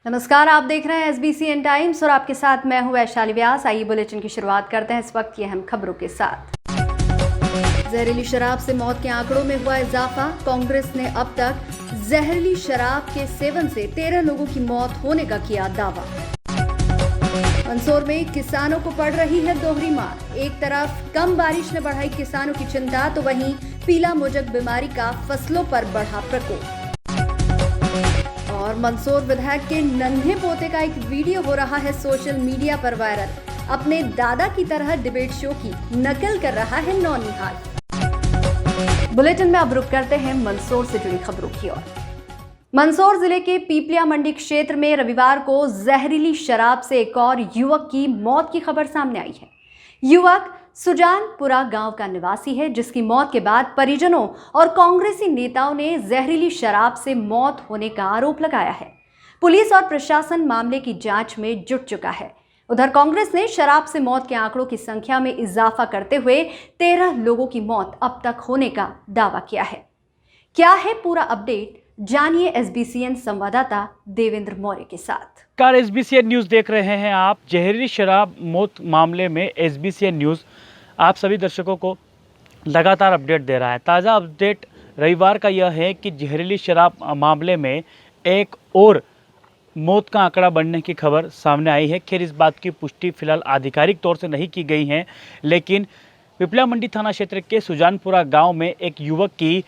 नमस्कार, आप देख रहे हैं SBCN टाइम्स और आपके साथ मैं हूं वैशाली व्यास। आइए बुलेटिन की शुरुआत करते हैं इस वक्त की अहम खबरों के साथ। जहरीली शराब से मौत के आंकड़ों में हुआ इजाफा। कांग्रेस ने अब तक जहरीली शराब के सेवन से 13 लोगों की मौत होने का किया दावा। मंदसौर में किसानों को पड़ रही है दोहरी मार। एक तरफ कम बारिश ने बढ़ाई किसानों की चिंता, तो वहीं पीला मोजक बीमारी का फसलों पर बढ़ा प्रकोप। और मंदसौर विधायक के नन्हे पोते का एक वीडियो हो रहा है सोशल मीडिया पर वायरल। अपने दादा की तरह डिबेट शो की नकल कर रहा है नौनिहाल। बुलेटिन में अब रुक करते हैं मंदसौर से जुड़ी खबरों की ओर। मंदसौर जिले के पीपलिया मंडी क्षेत्र में रविवार को जहरीली शराब से एक और युवक की मौत की खबर सामने आई है। युवक सुजानपुरा गांव का निवासी है, जिसकी मौत के बाद परिजनों और कांग्रेसी नेताओं ने जहरीली शराब से मौत होने का आरोप लगाया है। पुलिस और प्रशासन मामले की जांच में जुट चुका है। उधर कांग्रेस ने शराब से मौत के आंकड़ों की संख्या में इजाफा करते हुए 13 लोगों की मौत अब तक होने का दावा किया है। क्या है पूरा अपडेट, जानिए SBCN संवाददाता देवेंद्र मौर्य के साथ। SBCN न्यूज़ देख रहे हैं आप। जहरीली शराब मौत मामले में SBCN न्यूज़ आप सभी दर्शकों को लगातार अपडेट दे रहा है। ताज़ा अपडेट रविवार का यह है कि जहरीली शराब मामले में एक और मौत का आंकड़ा बढ़ने की खबर सामने आई है। खैर, इस बात की पुष्टि फिलहाल आधिकारिक तौर से नहीं की गई है, लेकिन पिपलिया मंडी थाना क्षेत्र के सुजानपुरा गाँव में एक युवक की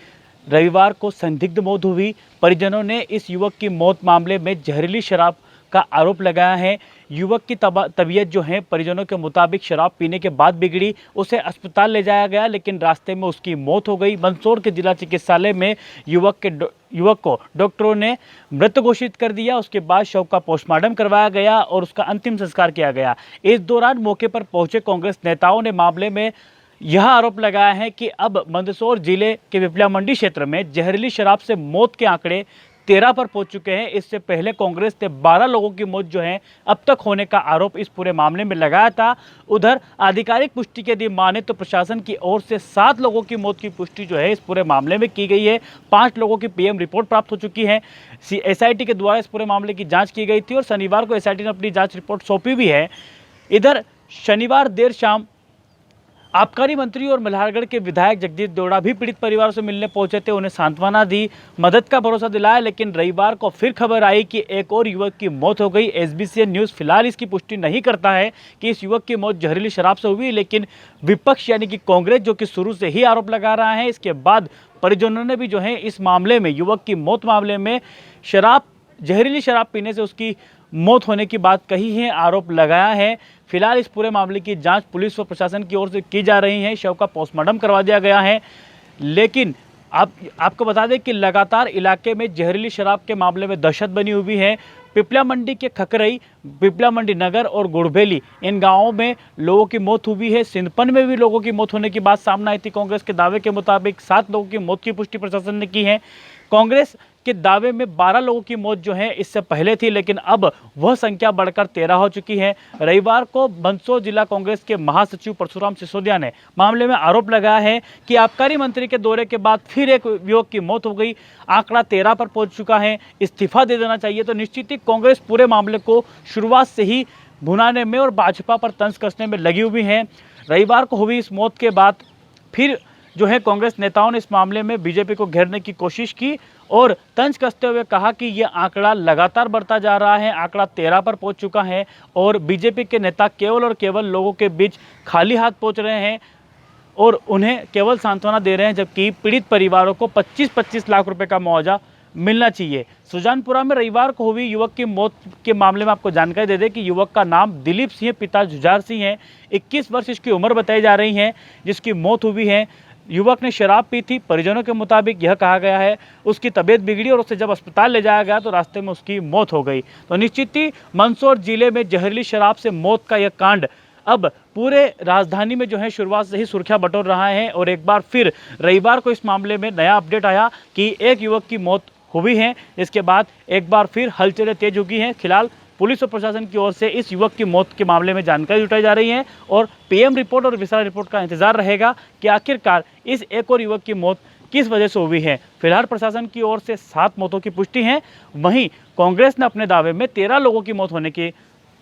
रविवार को संदिग्ध मौत हुई। परिजनों ने इस युवक की मौत मामले में जहरीली शराब का आरोप लगाया है। युवक की तबीयत जो है परिजनों के मुताबिक शराब पीने के बाद बिगड़ी। उसे अस्पताल ले जाया गया, लेकिन रास्ते में उसकी मौत हो गई। मंदसौर के जिला चिकित्सालय में युवक को डॉक्टरों ने मृत घोषित कर दिया। उसके बाद शव का पोस्टमार्टम करवाया गया और उसका अंतिम संस्कार किया गया। इस दौरान मौके पर पहुंचे कांग्रेस नेताओं ने मामले में यह आरोप लगाया है कि अब मंदसौर जिले के पिपलिया मंडी क्षेत्र में जहरीली शराब से मौत के आंकड़े 13 पर पहुंच चुके हैं। इससे पहले कांग्रेस ने 12 लोगों की मौत जो है अब तक होने का आरोप इस पूरे मामले में लगाया था। उधर आधिकारिक पुष्टि के यदि माने तो प्रशासन की ओर से 7 लोगों की मौत की पुष्टि जो है इस पूरे मामले में की गई है। 5 लोगों की PM रिपोर्ट प्राप्त हो चुकी है। SIT के द्वारा इस पूरे मामले की जाँच की गई थी और शनिवार को SIT ने अपनी जाँच रिपोर्ट सौंपी भी है। इधर शनिवार देर शाम आबकारी मंत्री और मल्हारगढ़ के विधायक जगदीश देवड़ा भी पीड़ित परिवार से मिलने पहुंचे थे, उन्हें सांत्वना दी, मदद का भरोसा दिलाया। लेकिन रविवार को फिर खबर आई कि एक और युवक की मौत हो गई। SBCN न्यूज़ फिलहाल इसकी पुष्टि नहीं करता है कि इस युवक की मौत जहरीली शराब से हुई, लेकिन विपक्ष यानी कि कांग्रेस जो कि शुरू से ही आरोप लगा रहा है, इसके बाद परिजनों ने भी जो है इस मामले में युवक की मौत मामले में जहरीली शराब पीने से उसकी मौत होने की बात कही है, आरोप लगाया है। फिलहाल इस पूरे मामले की जांच पुलिस और प्रशासन की ओर से की जा रही है। शव का पोस्टमार्टम करवा दिया गया है। लेकिन आपको बता दें कि लगातार इलाके में जहरीली शराब के मामले में दहशत बनी हुई है। पिपलिया मंडी के खकरई, पिपलिया मंडी नगर और गुड़बेली, इन गांवों में लोगों की मौत हुई है। सिंधपन में भी लोगों की मौत होने की बात सामने आई थी। कांग्रेस के दावे के मुताबिक 7 लोगों की मौत की पुष्टि प्रशासन ने की है। कांग्रेस के दावे में 12 लोगों की मौत जो है इससे पहले थी, लेकिन अब वह संख्या बढ़कर 13 हो चुकी है। रविवार को मंदसौर जिला कांग्रेस के महासचिव परशुराम सिसोदिया ने मामले में आरोप लगाया है कि आबकारी मंत्री के दौरे के बाद फिर एक युवक की मौत हो गई। आंकड़ा 13 पर पहुंच चुका है। इस्तीफा दे देना चाहिए। तो निश्चित ही कांग्रेस पूरे मामले को शुरुआत से ही भुनाने में और भाजपा पर तंज कसने में लगी हुई है। रविवार को हुई इस मौत के बाद फिर जो है कांग्रेस नेताओं ने इस मामले में बीजेपी को घेरने की कोशिश की और तंज कसते हुए कहा कि यह आंकड़ा लगातार बढ़ता जा रहा है। आंकड़ा 13 पर पहुंच चुका है और बीजेपी के नेता केवल और केवल लोगों के बीच खाली हाथ पहुंच रहे हैं और उन्हें केवल सांत्वना दे रहे हैं, जबकि पीड़ित परिवारों को 25-25 लाख रुपए का मुआवजा मिलना चाहिए। सुजानपुरा में रविवार को हुई युवक की मौत के मामले में आपको जानकारी दे दें कि युवक का नाम दिलीप सिंह, पिता जुझार सिंह है। 21 वर्ष इसकी उम्र बताई जा रही है, जिसकी मौत हुई है। युवक ने शराब पी थी। परिजनों के मुताबिक यह कहा गया है उसकी तबीयत बिगड़ी और उसे जब अस्पताल ले जाया गया तो रास्ते में उसकी मौत हो गई। तो निश्चित ही मंदसौर जिले में जहरीली शराब से मौत का यह कांड अब पूरे राजधानी में जो है शुरुआत से ही सुर्खियां बटोर रहा है और एक बार फिर रविवार को इस मामले में नया अपडेट आया कि एक युवक की मौत हुई है। इसके बाद एक बार फिर हलचलें तेज हो गई हैं। फिलहाल पुलिस और प्रशासन की ओर से इस युवक की मौत के मामले में जानकारी जुटाई जा रही है और PM रिपोर्ट और विशाल रिपोर्ट का इंतजार रहेगा कि आखिरकार इस एक और युवक की मौत किस वजह से हुई है। फिलहाल प्रशासन की ओर से 7 मौतों की पुष्टि है, वहीं कांग्रेस ने अपने दावे में 13 लोगों की मौत होने की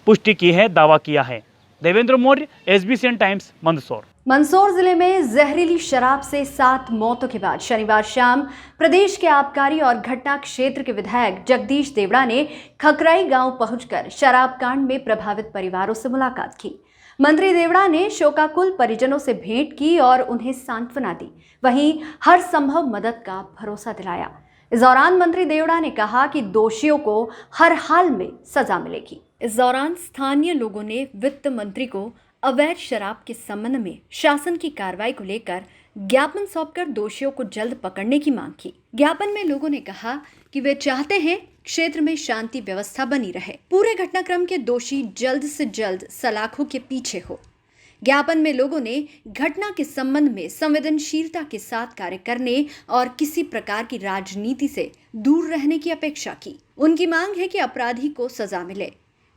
पुष्टि की है, दावा किया है। Devendra Maurya, SBCN times, Mandsaur. मंदसौर जिले में जहरीली शराब से 7 मौतों के बाद शनिवार शाम प्रदेश के आबकारी और घटना क्षेत्र के विधायक जगदीश देवड़ा ने खकराई गांव पहुंचकर शराब कांड में प्रभावित परिवारों से मुलाकात की। मंत्री देवड़ा ने शोकाकुल परिजनों से भेंट की और उन्हें सांत्वना दी, वहीं हर संभव मदद का भरोसा दिलाया। इस दौरान मंत्री देवड़ा ने कहा कि दोषियों को हर हाल में सजा मिलेगी। इस दौरान स्थानीय लोगों ने वित्त मंत्री को अवैध शराब के संबंध में शासन की कार्रवाई को लेकर ज्ञापन सौंपकर दोषियों को जल्द पकड़ने की मांग की। ज्ञापन में लोगों ने कहा कि वे चाहते हैं क्षेत्र में शांति व्यवस्था बनी रहे, पूरे घटनाक्रम के दोषी जल्द से जल्द सलाखों के पीछे हो। ज्ञापन में लोगों ने घटना के संबंध में संवेदनशीलता के साथ कार्य करने और किसी प्रकार की राजनीति से दूर रहने की अपेक्षा की। उनकी मांग है कि अपराधी को सजा मिले।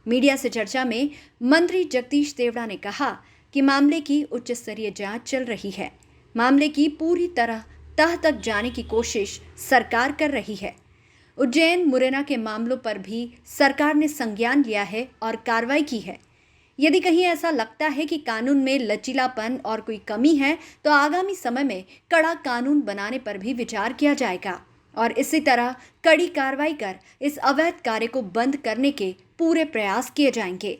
मीडिया से चर्चा में मंत्री जगदीश देवड़ा ने कहा कि मामले की उच्च स्तरीय जांच चल रही है। मामले की पूरी तरह तह तक जाने की कोशिश सरकार कर रही है। उज्जैन मुरैना के मामलों पर भी सरकार ने संज्ञान लिया है और कार्रवाई की है। यदि कहीं ऐसा लगता है कि कानून में लचीलापन और कोई कमी है तो आगामी समय में कड़ा कानून बनाने पर भी विचार किया जाएगा और इसी तरह कड़ी कार्रवाई कर इस अवैध कार्य को बंद करने के पूरे प्रयास किए जाएंगे।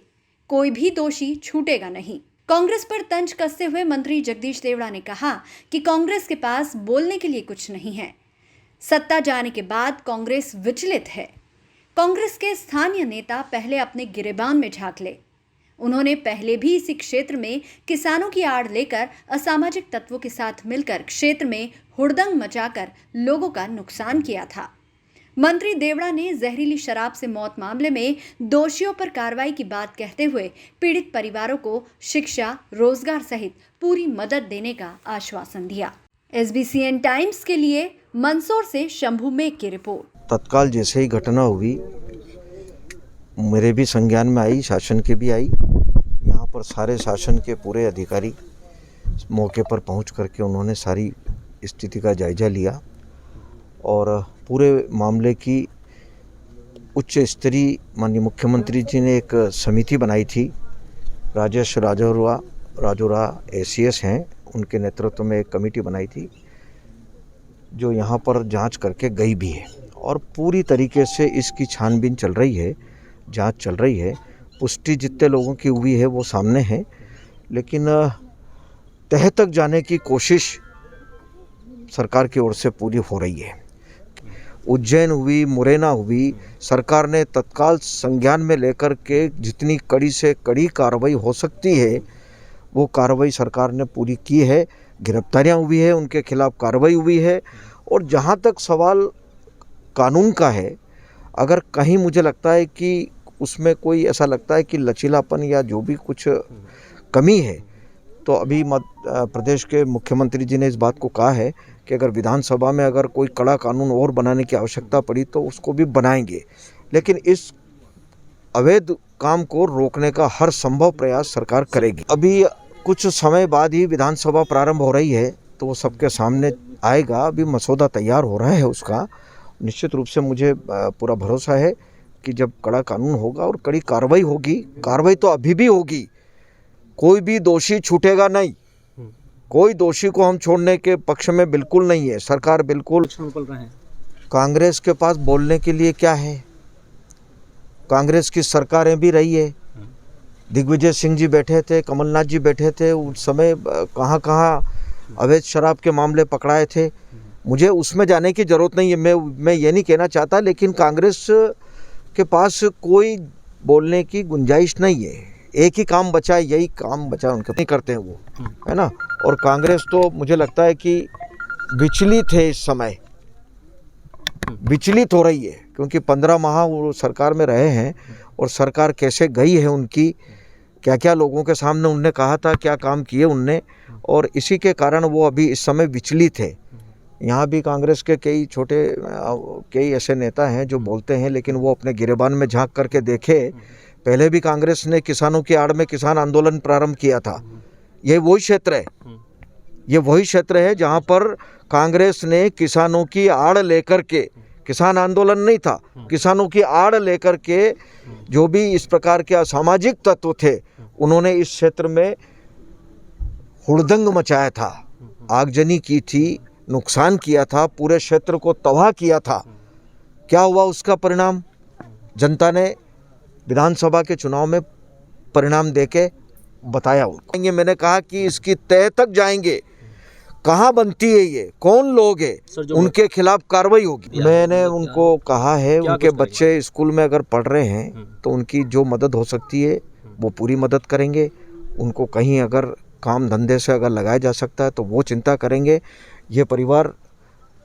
कोई भी दोषी छूटेगा नहीं। कांग्रेस पर तंज कसते हुए मंत्री जगदीश देवड़ा ने कहा कि कांग्रेस के पास बोलने के लिए कुछ नहीं है। सत्ता जाने के बाद कांग्रेस विचलित है। कांग्रेस के स्थानीय नेता पहले अपने गिरेबान में झांक ले। उन्होंने पहले भी इसी क्षेत्र में किसानों की आड़ लेकर असामाजिक तत्वों के साथ मिलकर क्षेत्र में हुड़दंग मचाकर लोगों का नुकसान किया था। मंत्री देवड़ा ने जहरीली शराब से मौत मामले में दोषियों पर कार्रवाई की बात कहते हुए पीड़ित परिवारों को शिक्षा, रोजगार सहित पूरी मदद देने का आश्वासन दिया। SBCN टाइम्स के लिए मंदसौर से शंभू मेघ की रिपोर्ट। तत्काल जैसे ही घटना हुई मेरे भी संज्ञान में आई, शासन के भी आई। यहाँ पर सारे शासन के पूरे अधिकारी मौके पर पहुँच करके उन्होंने सारी स्थिति का जायजा लिया और पूरे मामले की उच्च स्तरीय माननीय मुख्यमंत्री जी ने एक समिति बनाई थी। राजेश राजौरा ACS हैं, उनके नेतृत्व में एक कमेटी बनाई थी जो यहाँ पर जांच करके गई भी है और पूरी तरीके से इसकी छानबीन चल रही है, जांच चल रही है। पुष्टि जितने लोगों की हुई है वो सामने है, लेकिन तह तक जाने की कोशिश सरकार की ओर से पूरी हो रही है। उज्जैन हुई, मुरैना हुई, सरकार ने तत्काल संज्ञान में लेकर के जितनी कड़ी से कड़ी कार्रवाई हो सकती है वो कार्रवाई सरकार ने पूरी की है। गिरफ्तारियां हुई है, उनके खिलाफ कार्रवाई हुई है। और जहां तक सवाल कानून का है, अगर कहीं मुझे लगता है कि उसमें कोई ऐसा लगता है कि लचीलापन या जो भी कुछ कमी है, तो अभी प्रदेश के मुख्यमंत्री जी ने इस बात को कहा है कि अगर विधानसभा में अगर कोई कड़ा कानून और बनाने की आवश्यकता पड़ी तो उसको भी बनाएंगे, लेकिन इस अवैध काम को रोकने का हर संभव प्रयास सरकार करेगी। अभी कुछ समय बाद ही विधानसभा प्रारंभ हो रही है तो वो सबके सामने आएगा। अभी मसौदा तैयार हो रहा है उसका। निश्चित रूप से मुझे पूरा भरोसा है कि जब कड़ा कानून होगा और कड़ी कार्रवाई होगी, कार्रवाई तो अभी भी होगी, कोई भी दोषी छूटेगा नहीं। कोई दोषी को हम छोड़ने के पक्ष में बिल्कुल नहीं है। सरकार बिल्कुल कांग्रेस के पास बोलने के लिए क्या है? कांग्रेस की सरकारें भी रही है। दिग्विजय सिंह जी बैठे थे, कमलनाथ जी बैठे थे, उस समय कहाँ कहाँ अवैध शराब के मामले पकड़ाए थे। मुझे उसमें जाने की ज़रूरत नहीं है, मैं ये नहीं कहना चाहता, लेकिन कांग्रेस के पास कोई बोलने की गुंजाइश नहीं है। एक ही काम बचा है, यही काम बचा, उनके नहीं करते हैं वो, है ना। और कांग्रेस तो मुझे लगता है कि विचलित है, इस समय विचलित हो रही है, क्योंकि 15 माह वो सरकार में रहे हैं और सरकार कैसे गई है उनकी, क्या क्या लोगों के सामने उनने कहा था, क्या काम किए उनने, और इसी के कारण वो अभी इस समय विचलित है। यहाँ भी कांग्रेस के कई ऐसे नेता हैं जो बोलते हैं, लेकिन वो अपने गिरेबान में झांक करके देखे। पहले भी कांग्रेस ने किसानों की आड़ में किसान आंदोलन प्रारंभ किया था। ये वही क्षेत्र है, ये वही क्षेत्र है जहाँ पर कांग्रेस ने किसानों की आड़ लेकर के, किसान आंदोलन नहीं था, किसानों की आड़ लेकर के जो भी इस प्रकार के असामाजिक तत्व थे उन्होंने इस क्षेत्र में हुड़दंग मचाया था, आगजनी की थी, नुकसान किया था, पूरे क्षेत्र को तबाह किया था। क्या हुआ उसका परिणाम? जनता ने विधानसभा के चुनाव में परिणाम देके बताया उनको। मैंने कहा कि इसकी तह तक जाएंगे, कहाँ बनती है ये, कौन लोग है, उनके खिलाफ कार्रवाई होगी। मैंने उनको कहा है उनके बच्चे स्कूल में अगर पढ़ रहे हैं तो उनकी जो मदद हो सकती है वो पूरी मदद करेंगे। उनको कहीं अगर काम धंधे से अगर लगाया जा सकता है तो वो चिंता करेंगे। ये परिवार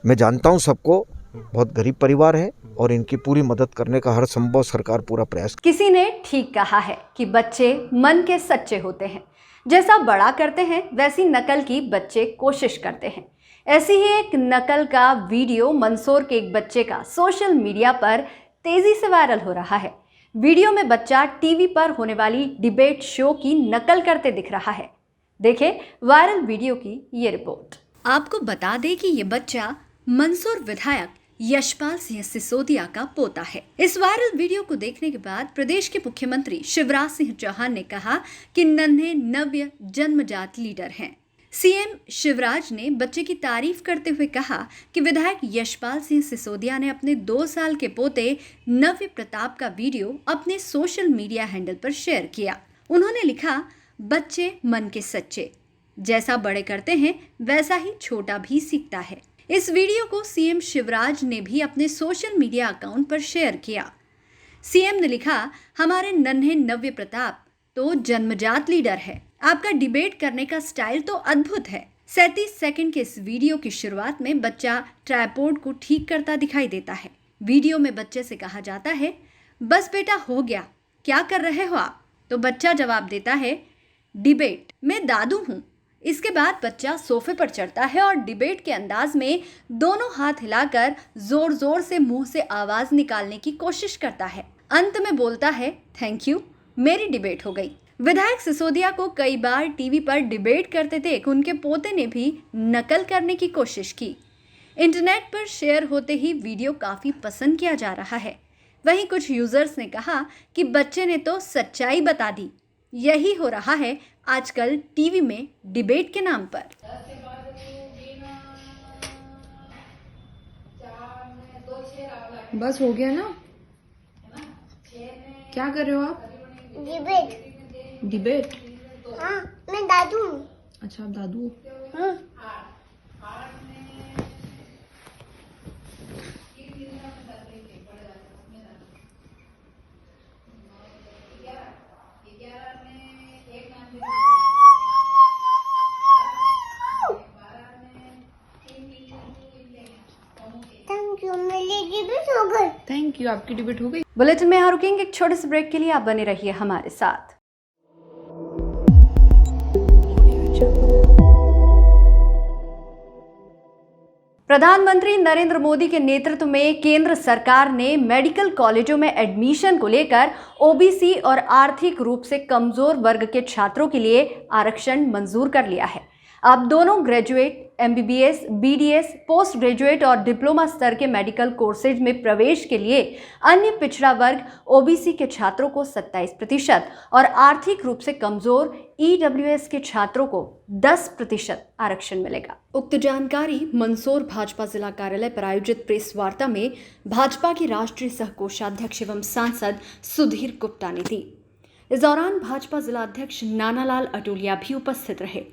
मैं जानता हूँ सबको, बहुत गरीब परिवार है और इनकी पूरी मदद करने का हर संभव सरकार पूरा प्रयास। किसी ने ठीक कहा है कि बच्चे मन के सच्चे होते हैं, जैसा बड़ा करते हैं वैसी नकल की बच्चे कोशिश करते हैं। ऐसी ही एक नकल का वीडियो मंदसौर के एक बच्चे का सोशल मीडिया पर तेजी से वायरल हो रहा है। वीडियो में बच्चा टीवी पर होने वाली डिबेट शो की नकल करते दिख रहा है। देखें वायरल वीडियो की ये रिपोर्ट। आपको बता दें कि ये बच्चा मंदसौर विधायक यशपाल सिंह सिसोदिया का पोता है। इस वायरल वीडियो को देखने के बाद प्रदेश के मुख्यमंत्री शिवराज सिंह चौहान ने कहा कि नन्हे नव्य जन्मजात लीडर हैं। सीएम शिवराज ने बच्चे की तारीफ करते हुए कहा कि विधायक यशपाल सिंह सिसोदिया ने अपने 2 साल के पोते नव्य प्रताप का वीडियो अपने सोशल मीडिया हैंडल पर शेयर किया। उन्होंने लिखा, बच्चे मन के सच्चे, जैसा बड़े करते हैं वैसा ही छोटा भी सीखता है। इस वीडियो को सीएम शिवराज ने भी अपने सोशल मीडिया अकाउंट पर शेयर किया। सीएम ने लिखा, हमारे नन्हे नव्य प्रताप तो जन्मजात लीडर है। आपका डिबेट करने का स्टाइल तो अद्भुत है। 37 सेकंड के इस वीडियो की शुरुआत में बच्चा ट्राइपॉड को ठीक करता दिखाई देता है। वीडियो में बच्चे से कहा जाता है, बस बेटा हो गया, क्या कर रहे हो आप? तो बच्चा जवाब देता है, डिबेट में दादू हूँ। इसके बाद बच्चा सोफे पर चढ़ता है और डिबेट के अंदाज में दोनों हाथ हिलाकर जोर जोर से मुंह से आवाज निकालने की कोशिश करता है। अंत में बोलता है, थैंक यू, मेरी डिबेट हो गई। विधायक सिसोदिया को कई बार टीवी पर डिबेट करते देख उनके पोते ने भी नकल करने की कोशिश की। इंटरनेट पर शेयर होते ही वीडियो काफी पसंद किया जा रहा है। वहीं कुछ यूजर्स ने कहा कि बच्चे ने तो सच्चाई बता दी। यही हो रहा है आजकल टीवी में डिबेट के नाम पर। बस हो गया ना? क्या कर रहे हो आप? डिबेट? हाँ, मैं दादू हूँ। अच्छा, आप दादू हो? हाँ। थैंक यू, मेरी डिबेट हो गई। थैंक यू, आपकी डिबेट हो गई। बुलेटिन में यहाँ रुकेंगे एक छोटे से ब्रेक के लिए। आप बने रहिए हमारे साथ। प्रधानमंत्री नरेंद्र मोदी के नेतृत्व में केंद्र सरकार ने मेडिकल कॉलेजों में एडमिशन को लेकर ओबीसी और आर्थिक रूप से कमजोर वर्ग के छात्रों के लिए आरक्षण मंजूर कर लिया है। अब दोनों graduate, MBBS, BDS, post graduate और डिप्लोमा स्तर के मेडिकल कोर्सेज में प्रवेश के लिए अन्य पिछड़ा वर्ग ओबीसी के छात्रों को 27% और आर्थिक रूप से कमजोर ईडब्ल्यूएस के छात्रों को 10% आरक्षण मिलेगा। उक्त जानकारी मंदसौर भाजपा जिला कार्यालय पर आयोजित प्रेस वार्ता में भाजपा के राष्ट्रीय सह कोषाध्यक्ष एवं सांसद सुधीर गुप्ता ने दी। इस दौरान भाजपा जिला अध्यक्ष नानालाल अटोलिया भी उपस्थित रहे।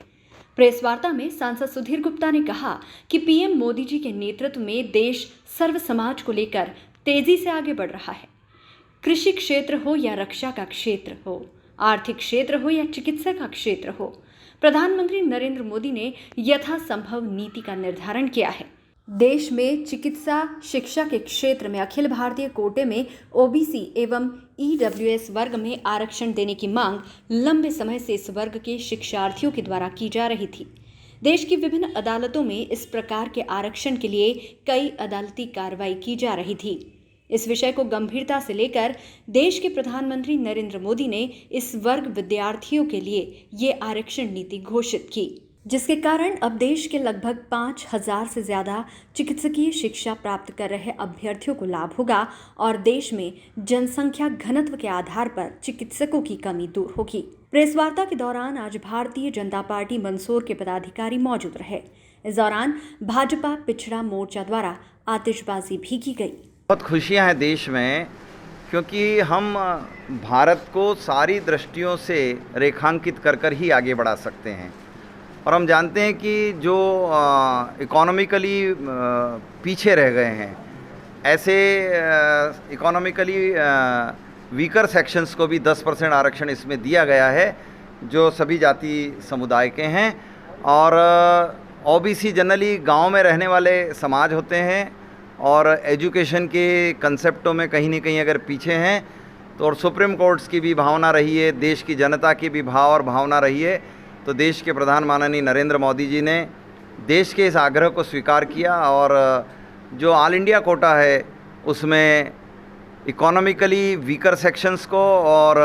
प्रेस वार्ता में सांसद सुधीर गुप्ता ने कहा कि पीएम मोदी जी के नेतृत्व में देश सर्व समाज को लेकर तेजी से आगे बढ़ रहा है। कृषि क्षेत्र हो या रक्षा का क्षेत्र हो, आर्थिक क्षेत्र हो या चिकित्सा का क्षेत्र हो, प्रधानमंत्री नरेंद्र मोदी ने यथासंभव नीति का निर्धारण किया है। देश में चिकित्सा शिक्षा के क्षेत्र में अखिल भारतीय कोटे में ओबीसी एवं ईडब्ल्यूएस वर्ग में आरक्षण देने की मांग लंबे समय से इस वर्ग के शिक्षार्थियों के द्वारा की जा रही थी। देश की विभिन्न अदालतों में इस प्रकार के आरक्षण के लिए कई अदालती कार्रवाई की जा रही थी। इस विषय को गंभीरता से लेकर देश के प्रधानमंत्री नरेंद्र मोदी ने इस वर्ग विद्यार्थियों के लिए ये आरक्षण नीति घोषित की। जिसके कारण अब देश के लगभग 5,000 से ज़्यादा चिकित्सकीय शिक्षा प्राप्त कर रहे अभ्यर्थियों को लाभ होगा और देश में जनसंख्या घनत्व के आधार पर चिकित्सकों की कमी दूर होगी। प्रेस वार्ता के दौरान आज भारतीय जनता पार्टी मंदसौर के पदाधिकारी मौजूद रहे। इस दौरान भाजपा पिछड़ा मोर्चा द्वारा आतिशबाजी भी की गई। बहुत खुशियां हैं देश में, क्योंकि हम भारत को सारी दृष्टियों से रेखांकित कर कर ही आगे बढ़ा सकते हैं। और हम जानते हैं कि जो इकोनॉमिकली पीछे रह गए हैं, ऐसे इकोनॉमिकली वीकर सेक्शंस को भी 10% आरक्षण इसमें दिया गया है, जो सभी जाति समुदाय के हैं। और ओबीसी जनरली गांव में रहने वाले समाज होते हैं और एजुकेशन के कंसेप्टों में कहीं न कहीं अगर पीछे हैं तो, और सुप्रीम कोर्ट्स की भी भावना रही है, देश की जनता की भी भाव और भावना रही है, तो देश के प्रधान माननीय नरेंद्र मोदी जी ने देश के इस आग्रह को स्वीकार किया और जो ऑल इंडिया कोटा है उसमें इकोनॉमिकली वीकर सेक्शंस को और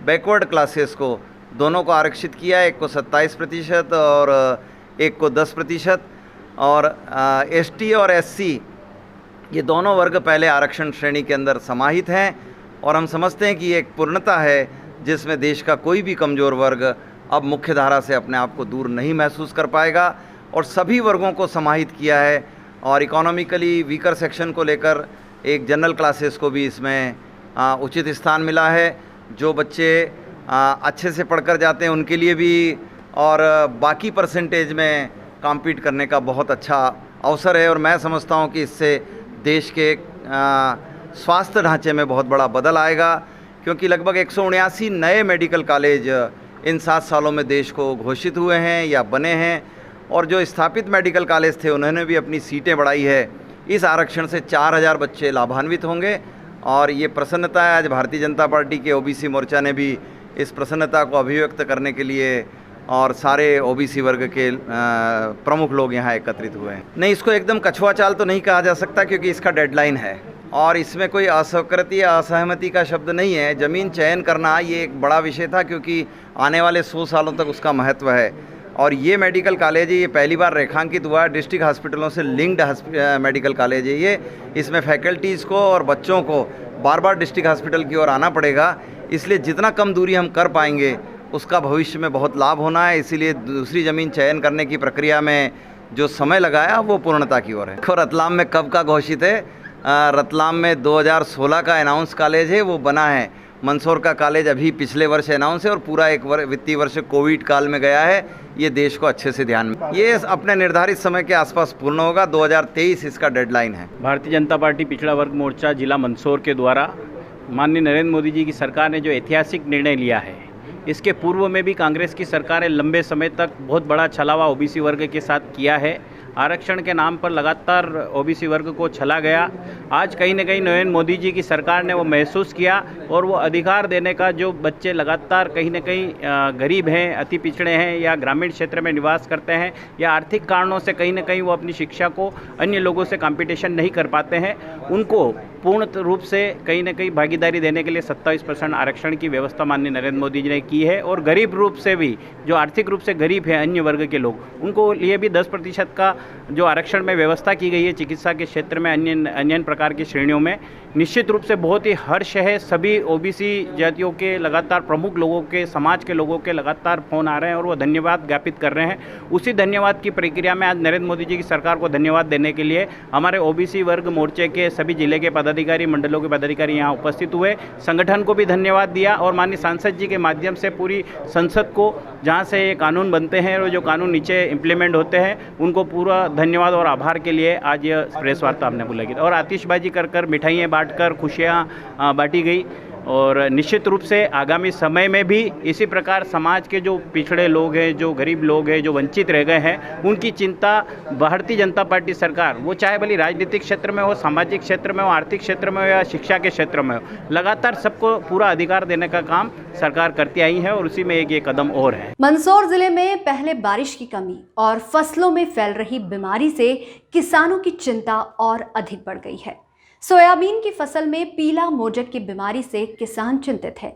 बैकवर्ड क्लासेस को दोनों को आरक्षित किया, एक को 27% और एक को 10%। और एसटी और एससी ये दोनों वर्ग पहले आरक्षण श्रेणी के अंदर समाहित हैं और हम समझते हैं कि ये एक पूर्णता है जिसमें देश का कोई भी कमज़ोर वर्ग अब मुख्य धारा से अपने आप को दूर नहीं महसूस कर पाएगा और सभी वर्गों को समाहित किया है। और इकोनॉमिकली वीकर सेक्शन को लेकर एक जनरल क्लासेस को भी इसमें उचित स्थान मिला है। जो बच्चे अच्छे से पढ़कर जाते हैं उनके लिए भी और बाकी परसेंटेज में कॉम्पीट करने का बहुत अच्छा अवसर है। और मैं समझता हूँ कि इससे देश के स्वास्थ्य ढांचे में बहुत बड़ा बदल आएगा, क्योंकि लगभग 179 नए मेडिकल कॉलेज इन 7 सालों में देश को घोषित हुए हैं या बने हैं। और जो स्थापित मेडिकल कॉलेज थे उन्होंने भी अपनी सीटें बढ़ाई है। इस आरक्षण से 4,000 बच्चे लाभान्वित होंगे और ये प्रसन्नता है। आज भारतीय जनता पार्टी के ओबीसी मोर्चा ने भी इस प्रसन्नता को अभिव्यक्त करने के लिए और सारे ओबीसी वर्ग के प्रमुख लोग यहाँ एकत्रित हुए हैं। नहीं, इसको एकदम कछुआ चाल तो नहीं कहा जा सकता, क्योंकि इसका डेडलाइन है और इसमें कोई अस्वीकृति या असहमति का शब्द नहीं है। ज़मीन चयन करना ये एक बड़ा विषय था, क्योंकि आने वाले 100 सालों तक उसका महत्व है। और ये मेडिकल कॉलेज है, ये पहली बार रेखांकित हुआ है, डिस्ट्रिक्ट हॉस्पिटलों से लिंक्ड मेडिकल कॉलेज है ये। इसमें फैकल्टीज़ को और बच्चों को बार बार डिस्ट्रिक्ट हॉस्पिटल की ओर आना पड़ेगा, इसलिए जितना कम दूरी हम कर पाएंगे उसका भविष्य में बहुत लाभ होना है। इसीलिए दूसरी ज़मीन चयन करने की प्रक्रिया में जो समय लगाया वो पूर्णता की ओर है। और रतलाम में कब का घोषित है? रतलाम में 2016 का अनाउंस कॉलेज है, वो बना है। मंदसौर का कॉलेज अभी पिछले वर्ष अनाउंस है और पूरा एक वित्तीय वर्ष कोविड काल में गया है। ये देश को अच्छे से ध्यान में, ये अपने निर्धारित समय के आसपास पूर्ण होगा। 2023 इसका डेडलाइन है। भारतीय जनता पार्टी पिछड़ा वर्ग मोर्चा जिला मंदसौर के द्वारा माननीय नरेंद्र मोदी जी की सरकार ने जो ऐतिहासिक निर्णय लिया है, इसके पूर्व में भी कांग्रेस की सरकार ने लंबे समय तक बहुत बड़ा छलावा ओबीसी वर्ग के साथ किया है। आरक्षण के नाम पर लगातार ओबीसी वर्ग को छला गया। आज कहीं न कहीं नरेंद्र मोदी जी की सरकार ने वो महसूस किया और वो अधिकार देने का, जो बच्चे लगातार कहीं न कहीं गरीब हैं, अति पिछड़े हैं या ग्रामीण क्षेत्र में निवास करते हैं या आर्थिक कारणों से कहीं न कहीं वो अपनी शिक्षा को अन्य लोगों से कंपटीशन नहीं कर पाते हैं, उनको पूर्ण रूप से कहीं न कहीं भागीदारी देने के लिए 27% आरक्षण की व्यवस्था माननीय नरेंद्र मोदी जी ने की है। और गरीब रूप से भी, जो आर्थिक रूप से गरीब है अन्य वर्ग के लोग, उनको लिए भी 10% का जो आरक्षण में व्यवस्था की गई है चिकित्सा के क्षेत्र में अन्य प्रकार की श्रेणियों में, निश्चित रूप से बहुत ही हर्ष है। सभी ओबीसी जातियों के लगातार प्रमुख लोगों के, समाज के लोगों के लगातार फ़ोन आ रहे हैं और वो धन्यवाद ज्ञापित कर रहे हैं। उसी धन्यवाद की प्रक्रिया में आज नरेंद्र मोदी जी की सरकार को धन्यवाद देने के लिए हमारे ओबीसी वर्ग मोर्चे के सभी जिले के पदाधिकारी, मंडलों के पदाधिकारी यहाँ उपस्थित हुए। संगठन को भी धन्यवाद दिया और माननीय सांसद जी के माध्यम से पूरी संसद को, जहाँ से ये कानून बनते हैं और जो कानून नीचे इम्प्लीमेंट होते हैं, उनको पूरा धन्यवाद और आभार के लिए आज ये प्रेस वार्ता हमने बुलाई। और आतिशबाजी कर मिठाइयाँ बांटकर खुशियाँ बांटी गई। और निश्चित रूप से आगामी समय में भी इसी प्रकार समाज के जो पिछड़े लोग हैं, जो गरीब लोग हैं, जो वंचित रह गए हैं, उनकी चिंता भारतीय जनता पार्टी सरकार, वो चाहे भले राजनीतिक क्षेत्र में हो, सामाजिक क्षेत्र में हो, आर्थिक क्षेत्र में हो या शिक्षा के क्षेत्र में हो, लगातार सबको पूरा अधिकार देने का काम सरकार करती आई है और उसी में एक कदम और है। मंदसौर जिले में पहले बारिश की कमी और फसलों में फैल रही बीमारी से किसानों की चिंता और अधिक बढ़ गई है। सोयाबीन की फसल में पीला मोजक की बीमारी से किसान चिंतित है।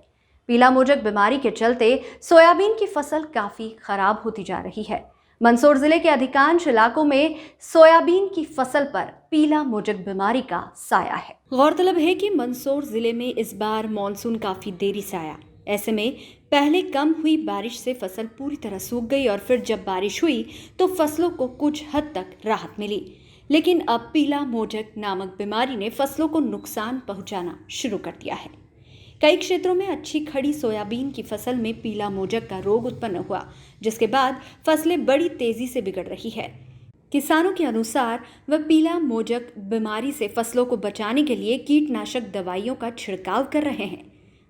पीला मोजक बीमारी के चलते सोयाबीन की फसल काफी खराब होती जा रही है। मंदसौर जिले के अधिकांश इलाकों में सोयाबीन की फसल पर पीला मोजक बीमारी का साया है। गौरतलब है कि मंदसौर जिले में इस बार मॉनसून काफी देरी से आया। ऐसे में पहले कम हुई बारिश से फसल पूरी तरह सूख गई और फिर जब बारिश हुई तो फसलों को कुछ हद तक राहत मिली। लेकिन अब पीला मोजक नामक बीमारी ने फसलों को नुकसान पहुंचाना शुरू कर दिया है। कई क्षेत्रों में अच्छी खड़ी सोयाबीन की फसल में पीला मोजक का रोग उत्पन्न हुआ, जिसके बाद फसलें बड़ी तेजी से बिगड़ रही है। किसानों के अनुसार वह पीला मोजक बीमारी से फसलों को बचाने के लिए कीटनाशक दवाइयों का छिड़काव कर रहे हैं।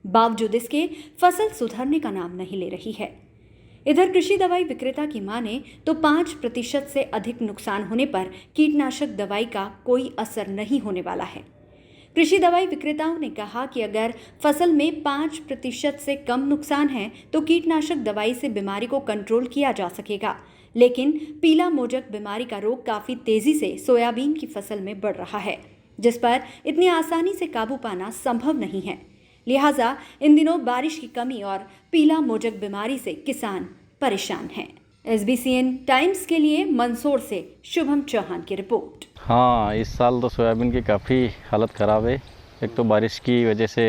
बावजूद इसके फसल सुधरने का नाम नहीं ले रही है। इधर कृषि दवाई विक्रेता की माने तो 5% से अधिक नुकसान होने पर कीटनाशक दवाई का कोई असर नहीं होने वाला है। कृषि दवाई विक्रेताओं ने कहा कि अगर फसल में 5% से कम नुकसान है तो कीटनाशक दवाई से बीमारी को कंट्रोल किया जा सकेगा, लेकिन पीला मोजक बीमारी का रोग काफी तेजी से सोयाबीन की फसल में बढ़ रहा है, जिस पर इतनी आसानी से काबू पाना संभव नहीं है। लिहाजा इन दिनों बारिश की कमी और पीला मोजक बीमारी से किसान परेशान हैं। SBCN टाइम्स के लिए मंदसौर से शुभम चौहान की रिपोर्ट। हाँ, इस साल तो सोयाबीन की काफ़ी हालत ख़राब है। एक तो बारिश की वजह से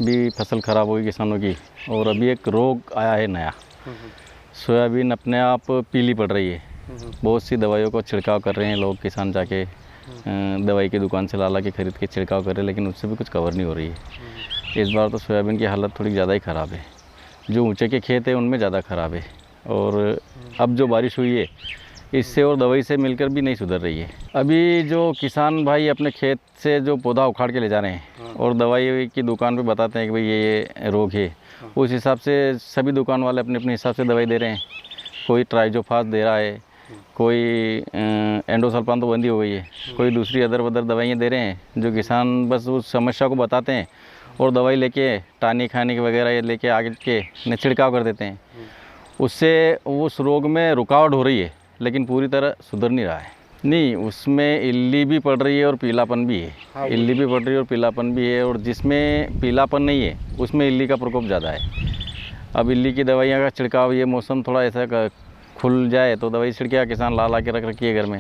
भी फसल ख़राब हुई किसानों की, और अभी एक रोग आया है नया। सोयाबीन अपने आप पीली पड़ रही है। बहुत सी दवाइयों को छिड़काव कर रहे हैं लोग, किसान जाके दवाई की दुकान से ला के ख़रीद के छिड़काव कर रहे हैं, लेकिन उससे भी कुछ कवर नहीं हो रही है। इस बार तो सोयाबीन की हालत थोड़ी ज़्यादा ही ख़राब है। जो ऊँचे के खेत है उनमें ज़्यादा ख़राब है, और अब जो बारिश हुई है इससे और दवाई से मिलकर भी नहीं सुधर रही है। अभी जो किसान भाई अपने खेत से जो पौधा उखाड़ के ले जा रहे हैं और दवाई की दुकान पे बताते हैं कि भाई ये रोग है, उस हिसाब से सभी दुकान वाले अपने अपने हिसाब से दवाई दे रहे हैं। कोई ट्राइजोफास दे रहा है, कोई एंडोसल्फान तो बंदी हो गई है, कोई दूसरी अदर वदर दवाइयाँ दे रहे हैं। जो किसान बस उस समस्या को बताते हैं और दवाई लेके टानिक खाने वगैरह ये लेके आगे के छिड़काव कर देते हैं। उससे उस रोग में रुकावट हो रही है, लेकिन पूरी तरह सुधर नहीं रहा है। नहीं, उसमें इल्ली भी पड़ रही है और पीलापन भी है। इल्ली भी पड़ रही है और पीलापन भी है, और जिसमें पीलापन नहीं है उसमें इल्ली का प्रकोप ज़्यादा है। अब इल्ली की दवाइयाँ का छिड़काव, ये मौसम थोड़ा ऐसा खुल जाए तो दवाई छिड़के किसान ला के रख रखी है घर में।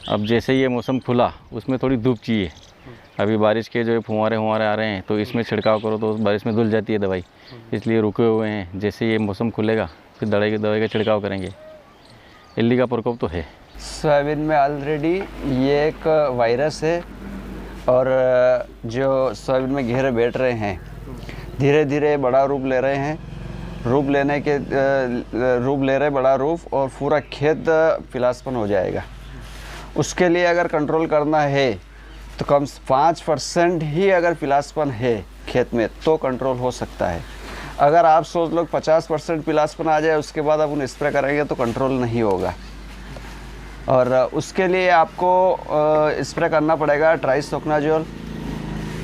अब जैसे ही ये मौसम खुला उसमें थोड़ी धूप चाहिए। अभी बारिश के जो फुहारे आ रहे हैं तो इसमें छिड़काव करो तो बारिश में धुल जाती है दवाई, इसलिए रुके हुए हैं। जैसे ये मौसम खुलेगा फिर दवाई का छिड़काव करेंगे। इल्ली का प्रकोप तो है। सोयाबीन में ऑलरेडी ये एक वायरस है, और जो सोयाबीन में घेरे बैठ रहे हैं धीरे धीरे बड़ा रूप ले रहे हैं। रूप ले रहे बड़ा रूप, और पूरा खेत पीलापन हो जाएगा। उसके लिए अगर कंट्रोल करना है तो कम 5% ही अगर पीलापन है खेत में तो कंट्रोल हो सकता है। अगर आप सोच लो 50% पीलापन आ जाए उसके बाद आप उन्हें स्प्रे करेंगे तो कंट्रोल नहीं होगा। और उसके लिए आपको स्प्रे करना पड़ेगा ट्राइसोकनाजोल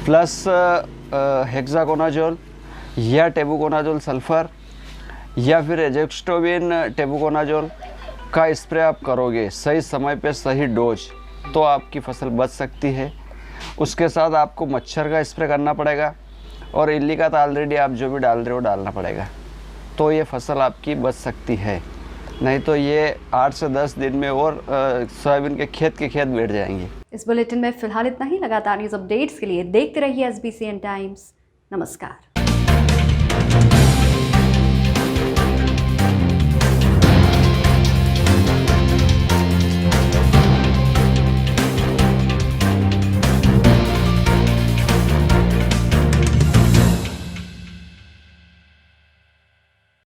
प्लस हेक्साकोनाजोल या टेबुकोनाजोल सल्फ़र, या फिर एजेक्स्टोबिन टेबुकोनाजोल का स्प्रे आप करोगे सही समय पे सही डोज, तो आपकी फसल बच सकती है। उसके साथ आपको मच्छर का स्प्रे करना पड़ेगा, और इल्ली का तो ऑलरेडी आप जो भी डाल रहे हो डालना पड़ेगा, तो ये फसल आपकी बच सकती है। नहीं तो ये 8 से 10 दिन में और सोयाबीन के खेत बैठ जाएंगे। इस बुलेटिन में फिलहाल इतना ही। लगातार न्यूज़ अपडेट्स के लिए देखते रहिए SBCN टाइम्स। नमस्कार।